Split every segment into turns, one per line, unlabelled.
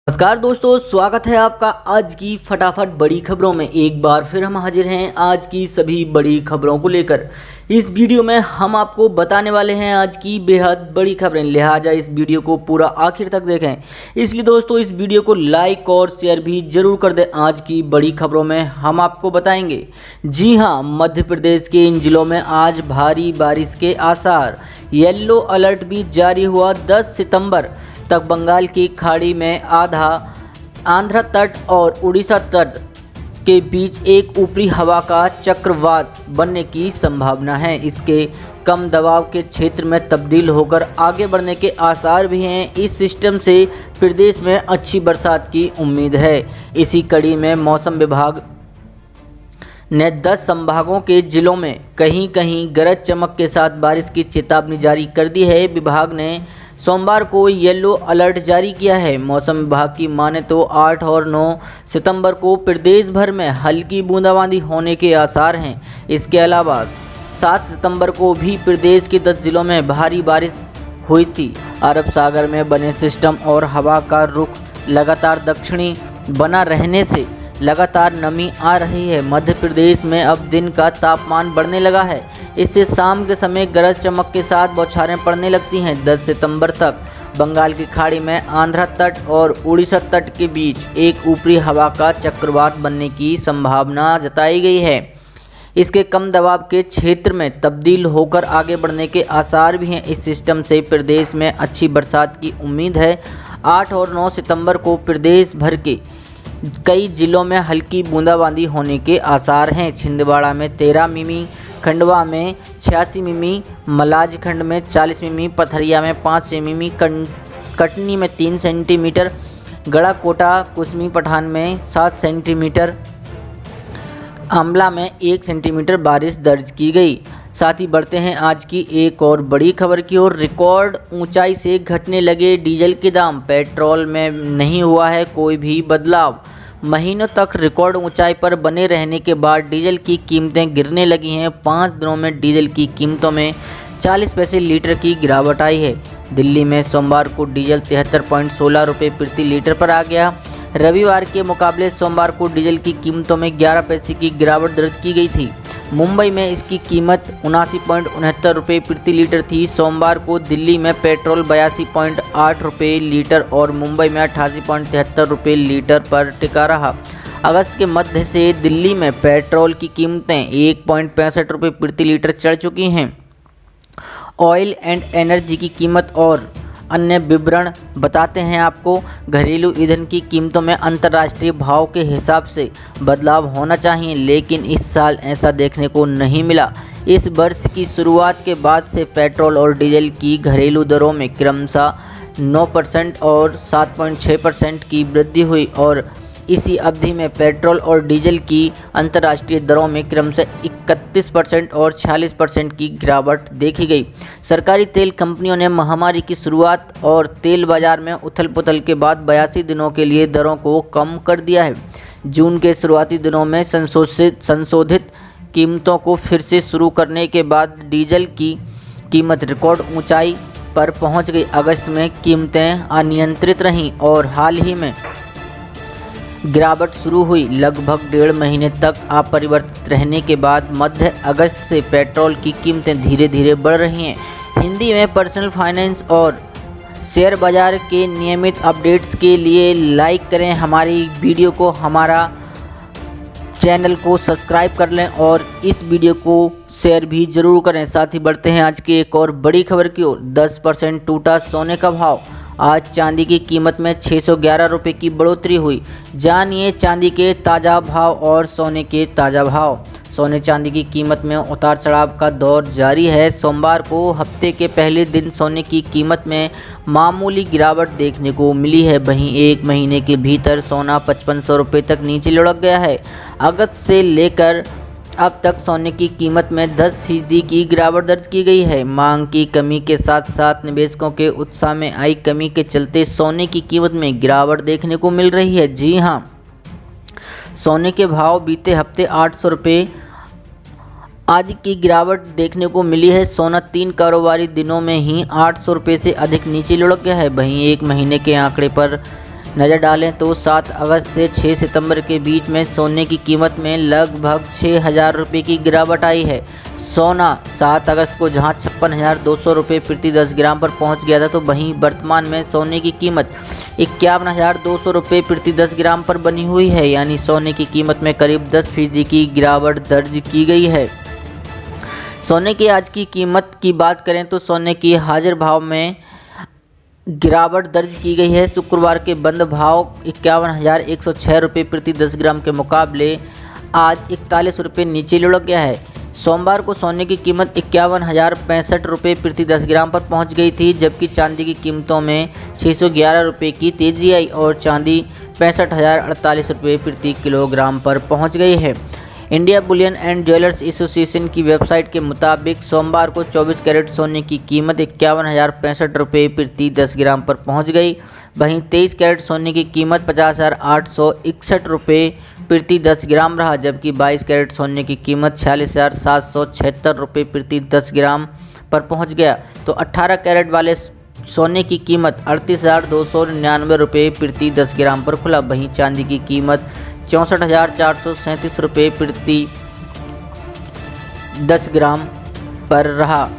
नमस्कार दोस्तों, स्वागत है आपका आज की फटाफट बड़ी खबरों में। एक बार फिर हम हाजिर हैं आज की सभी बड़ी खबरों को लेकर। इस वीडियो में हम आपको बताने वाले हैं आज की बेहद बड़ी खबरें, लिहाजा इस वीडियो को पूरा आखिर तक देखें। इसलिए दोस्तों इस वीडियो को लाइक और शेयर भी जरूर कर दें। आज की बड़ी खबरों में हम आपको बताएंगे, जी हां, मध्य प्रदेश के इन जिलों में आज भारी बारिश के आसार। येलो अलर्ट भी जारी हुआ 10 सितंबर तक। बंगाल की खाड़ी में आंध्र तट और उड़ीसा तट के बीच एक ऊपरी हवा का चक्रवात बनने की संभावना है। इसके कम दबाव के क्षेत्र में तब्दील होकर आगे बढ़ने के आसार भी हैं। इस सिस्टम से प्रदेश में अच्छी बरसात की उम्मीद है। इसी कड़ी में मौसम विभाग ने 10 संभागों के जिलों में कहीं कहीं गरज चमक के साथ बारिश की चेतावनी जारी कर दी है। विभाग ने सोमवार को येलो अलर्ट जारी किया है। मौसम विभाग की माने तो 8 और 9 सितंबर को प्रदेश भर में हल्की बूंदाबांदी होने के आसार हैं। इसके अलावा 7 सितंबर को भी प्रदेश के 10 जिलों में भारी बारिश हुई थी। अरब सागर में बने सिस्टम और हवा का रुख लगातार दक्षिणी बना रहने से लगातार नमी आ रही है। मध्य प्रदेश में अब दिन का तापमान बढ़ने लगा है। इससे शाम के समय गरज चमक के साथ बौछारें पड़ने लगती हैं। 10 सितंबर तक बंगाल की खाड़ी में आंध्र तट और उड़ीसा तट के बीच एक ऊपरी हवा का चक्रवात बनने की संभावना जताई गई है। इसके कम दबाव के क्षेत्र में तब्दील होकर आगे बढ़ने के आसार भी हैं। इस सिस्टम से प्रदेश में अच्छी बरसात की उम्मीद है। 8 और 9 सितंबर को प्रदेश भर के कई जिलों में हल्की बूंदाबांदी होने के आसार हैं। छिंदवाड़ा में 13 मिमी, खंडवा में 86 मिमी, मलाजखंड में 40 मिमी, पथरिया में 5 मिमी, कटनी में 3 सेंटीमीटर, गड़ाकोटा कुसमी पठान में 7 सेंटीमीटर, आंवला में 1 सेंटीमीटर बारिश दर्ज की गई। साथ ही बढ़ते हैं आज की एक और बड़ी खबर की ओर। रिकॉर्ड ऊंचाई से घटने लगे डीजल के दाम। पेट्रोल में नहीं हुआ है कोई भी बदलाव। महीनों तक रिकॉर्ड ऊंचाई पर बने रहने के बाद डीजल की कीमतें गिरने लगी हैं। 5 दिनों में डीजल की कीमतों में 40 पैसे लीटर की गिरावट आई है। दिल्ली में सोमवार को डीजल 73.16 रुपये प्रति लीटर पर आ गया। रविवार के मुकाबले सोमवार को डीजल की कीमतों में 11 पैसे की गिरावट दर्ज की गई थी। मुंबई में इसकी कीमत 79.69 रुपये प्रति लीटर थी। सोमवार को दिल्ली में पेट्रोल 82.8 रुपये लीटर और मुंबई में 88.73 रुपये लीटर पर टिका रहा। अगस्त के मध्य से दिल्ली में पेट्रोल की कीमतें 1.65 रुपये प्रति लीटर चढ़ चुकी हैं। ऑयल एंड एनर्जी की कीमत और अन्य विवरण बताते हैं आपको। घरेलू ईंधन की कीमतों में अंतर्राष्ट्रीय भाव के हिसाब से बदलाव होना चाहिए, लेकिन इस साल ऐसा देखने को नहीं मिला। इस वर्ष की शुरुआत के बाद से पेट्रोल और डीजल की घरेलू दरों में क्रमशः 9% और 7.6% की वृद्धि हुई और इसी अवधि में पेट्रोल और डीजल की अंतर्राष्ट्रीय दरों में क्रमशः 31% और 46% की गिरावट देखी गई। सरकारी तेल कंपनियों ने महामारी की शुरुआत और तेल बाजार में उथल-पुथल के बाद 82 दिनों के लिए दरों को कम कर दिया है। जून के शुरुआती दिनों में संशोधित कीमतों को फिर से शुरू करने के बाद डीजल की कीमत रिकॉर्ड ऊंचाई पर पहुंच गई। अगस्त में कीमतें अनियंत्रित रहीं और हाल ही में गिरावट शुरू हुई। लगभग 1.5 महीने तक अपरिवर्तित रहने के बाद मध्य अगस्त से पेट्रोल की कीमतें धीरे धीरे बढ़ रही हैं। हिंदी में पर्सनल फाइनेंस और शेयर बाजार के नियमित अपडेट्स के लिए लाइक करें हमारी वीडियो को, हमारा चैनल को सब्सक्राइब कर लें और इस वीडियो को शेयर भी जरूर करें। साथ ही बढ़ते हैं आज की एक और बड़ी खबर की ओर। 10% टूटा सोने का भाव। आज चांदी की कीमत में 611 रुपये की बढ़ोतरी हुई। जानिए चांदी के ताज़ा भाव और सोने के ताज़ा भाव। सोने चांदी की कीमत में उतार चढ़ाव का दौर जारी है। सोमवार को हफ्ते के पहले दिन सोने की कीमत में मामूली गिरावट देखने को मिली है। वहीं एक महीने के भीतर सोना 5500 रुपये तक नीचे लुढ़क गया है। अगस्त से लेकर अब तक सोने की कीमत में 10% की गिरावट दर्ज की गई है। मांग की कमी के साथ साथ निवेशकों के उत्साह में आई कमी के चलते सोने की कीमत में गिरावट देखने को मिल रही है। जी हां, सोने के भाव बीते हफ्ते 800 रुपये आदि की गिरावट देखने को मिली है। सोना 3 कारोबारी दिनों में ही 800 रुपये से अधिक नीचे लुढ़क गया है। वहीं एक महीने के आंकड़े पर नज़र डालें तो 7 अगस्त से 6 सितंबर के बीच में सोने की कीमत में लगभग 6,000 रुपये की गिरावट आई है। सोना 7 अगस्त को जहां 56,200 रुपये प्रति 10 ग्राम पर पहुंच गया था, तो वहीं वर्तमान में सोने की कीमत 51,200 रुपये प्रति 10 ग्राम पर बनी हुई है, यानी सोने की कीमत में करीब 10% की गिरावट दर्ज की गई है। सोने की आज की कीमत की बात करें तो सोने की हाजिर भाव में गिरावट दर्ज की गई है। शुक्रवार के बंद भाव 51,106 रुपये प्रति 10 ग्राम के मुकाबले आज 41 रुपये नीचे लुढ़क गया है। सोमवार को सोने की कीमत 51,065 रुपये प्रति 10 ग्राम पर पहुंच गई थी, जबकि चांदी की कीमतों में 611 रुपये की तेजी आई और चांदी 65,048 रुपये प्रति किलोग्राम पर पहुंच गई है। India Boolean and jewellers association की वेबसाइट के मुताबिक सोमवार को 24 कैरेट सोने की कीमत 51,065 रुपये प्रति 10 ग्राम पर पहुंच गई। वहीं 23 कैरेट सोने की कीमत 50,861 रुपये प्रति 10 ग्राम रहा, जबकि 22 कैरेट सोने की कीमत 46,776 रुपये प्रति 10 ग्राम पर पहुंच गया। तो 18 कैरेट वाले सोने की कीमत 38,299 रुपये प्रति 10 ग्राम पर खुला। वहीं चांदी की कीमत 64,437 रुपये प्रति 10 ग्राम पर रहा।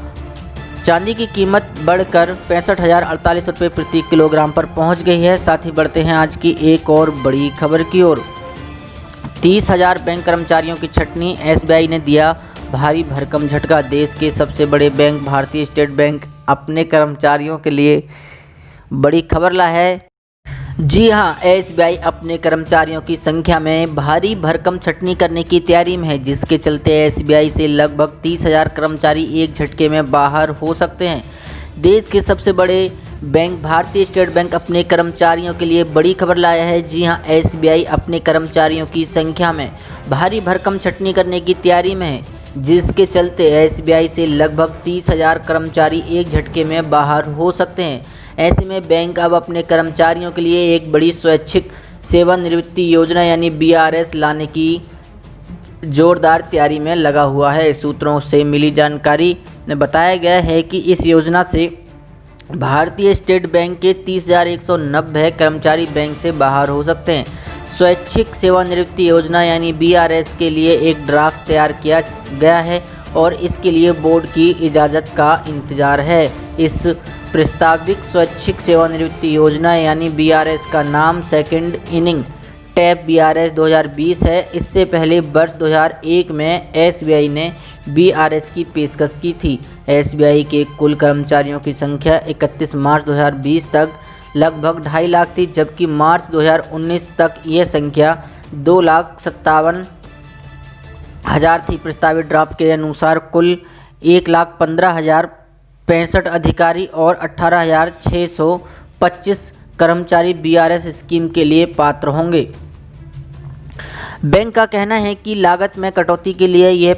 चांदी की कीमत बढ़कर 65,048 रुपये प्रति किलोग्राम पर पहुंच गई है। साथ ही बढ़ते हैं आज की एक और बड़ी खबर की ओर। 30,000 बैंक कर्मचारियों की छटनी, एसबीआई ने दिया भारी भरकम झटका। देश के सबसे बड़े बैंक भारतीय स्टेट बैंक अपने कर्मचारियों के लिए बड़ी खबर ला है। जी हां, एसबीआई अपने कर्मचारियों की संख्या में भारी भरकम छटनी करने की तैयारी में है, जिसके चलते एसबीआई से लगभग 30,000 कर्मचारी एक झटके में बाहर हो सकते हैं। देश के सबसे बड़े बैंक भारतीय स्टेट बैंक अपने कर्मचारियों के लिए बड़ी खबर लाया है। जी हां, एसबीआई अपने कर्मचारियों की संख्या में भारी भरकम छटनी करने की तैयारी में है, जिसके चलते एसबीआई से लगभग 30,000 कर्मचारी एक झटके में बाहर हो सकते हैं। ऐसे में बैंक अब अपने कर्मचारियों के लिए एक बड़ी स्वैच्छिक सेवानिवृत्ति योजना यानी बीआरएस लाने की जोरदार तैयारी में लगा हुआ है। सूत्रों से मिली जानकारी में बताया गया है कि इस योजना से भारतीय स्टेट बैंक के 30,190 कर्मचारी बैंक से बाहर हो सकते हैं। स्वैच्छिक सेवानिवृत्ति योजना यानी बीआरएस के लिए एक ड्राफ्ट तैयार किया गया है और इसके लिए बोर्ड की इजाज़त का इंतजार है। इस प्रस्तावित स्वैच्छिक सेवानिवृत्ति योजना यानी बीआरएस का नाम सेकंड इनिंग टैप बीआरएस 2020 है। इससे पहले वर्ष 2001 में एसबीआई ने बीआरएस की पेशकश की थी। एसबीआई के कुल कर्मचारियों की संख्या 31 मार्च 2020 तक लगभग 2.5 लाख थी, जबकि मार्च 2019 तक यह संख्या 2,57,000 थी। प्रस्तावित ड्राफ्ट के अनुसार कुल 1,15,065 अधिकारी और 18,625 कर्मचारी बीआरएस स्कीम के लिए पात्र होंगे। बैंक का कहना है कि लागत में कटौती के लिए यह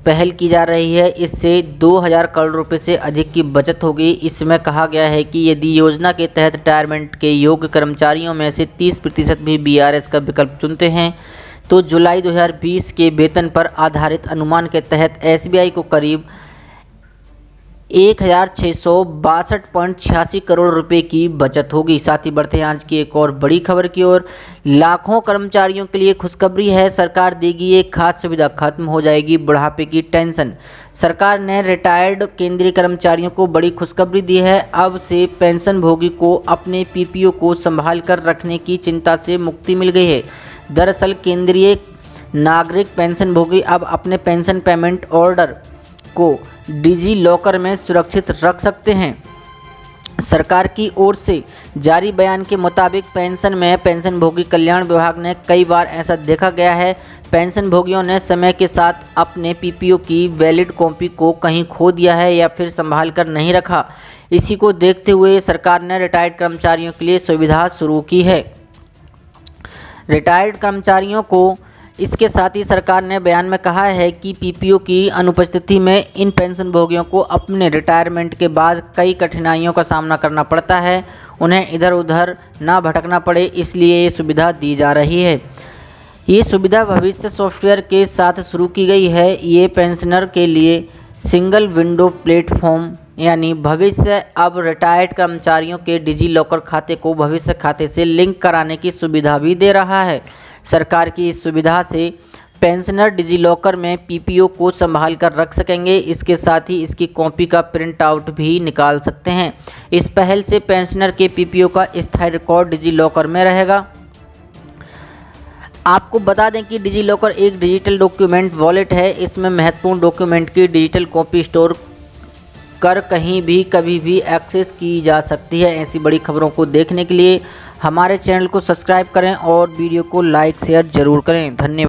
पहल की जा रही है। इससे 2,000 करोड़ रुपए से अधिक की बचत होगी। इसमें कहा गया है कि यदि योजना के तहत रिटायरमेंट के योग्य कर्मचारियों में से 30% भी बीआरएस का विकल्प चुनते हैं, तो जुलाई 2020 के वेतन पर आधारित अनुमान के तहत एसबीआई को करीब 1,662.86 करोड़ रुपए की बचत होगी। साथ ही बढ़ते हैं आज की एक और बड़ी खबर की ओर। लाखों कर्मचारियों के लिए खुशखबरी है, सरकार देगी एक खास सुविधा, खत्म हो जाएगी बुढ़ापे की टेंशन। सरकार ने रिटायर्ड केंद्रीय कर्मचारियों को बड़ी खुशखबरी दी है। अब से पेंशन भोगी को अपने पीपीओ को संभाल कर रखने की चिंता से मुक्ति मिल गई है। दरअसल केंद्रीय नागरिक पेंशन भोगी अब अपने पेंशन पेमेंट ऑर्डर को डिजी लॉकर में सुरक्षित रख सकते हैं। सरकार की ओर से जारी बयान के मुताबिक पेंशन भोगी कल्याण विभाग ने कई बार ऐसा देखा गया है, पेंशन भोगियों ने समय के साथ अपने पीपीओ की वैलिड कॉपी को कहीं खो दिया है या फिर संभाल कर नहीं रखा। इसी को देखते हुए सरकार ने रिटायर्ड कर्मचारियों के लिए सुविधा शुरू की है। रिटायर्ड कर्मचारियों को इसके साथ ही सरकार ने बयान में कहा है कि पीपीओ की अनुपस्थिति में इन पेंशन भोगियों को अपने रिटायरमेंट के बाद कई कठिनाइयों का सामना करना पड़ता है। उन्हें इधर उधर ना भटकना पड़े, इसलिए ये सुविधा दी जा रही है। ये सुविधा भविष्य सॉफ्टवेयर के साथ शुरू की गई है। ये पेंशनर के लिए सिंगल विंडो प्लेटफॉर्म यानी भविष्य अब रिटायर्ड कर्मचारियों के डिजी लॉकर खाते को भविष्य खाते से लिंक कराने की सुविधा भी दे रहा है। सरकार की इस सुविधा से पेंशनर डिजी लॉकर में पीपीओ को संभाल कर रख सकेंगे। इसके साथ ही इसकी कॉपी का प्रिंट आउट भी निकाल सकते हैं। इस पहल से पेंशनर के पीपीओ का स्थायी रिकॉर्ड डिजी लॉकर में रहेगा। आपको बता दें कि डिजी लॉकर एक डिजिटल डॉक्यूमेंट वॉलेट है। इसमें महत्वपूर्ण डॉक्यूमेंट की डिजिटल कॉपी स्टोर कर कहीं भी कभी भी एक्सेस की जा सकती है। ऐसी बड़ी खबरों को देखने के लिए हमारे चैनल को सब्सक्राइब करें और वीडियो को लाइक शेयर जरूर करें। धन्यवाद।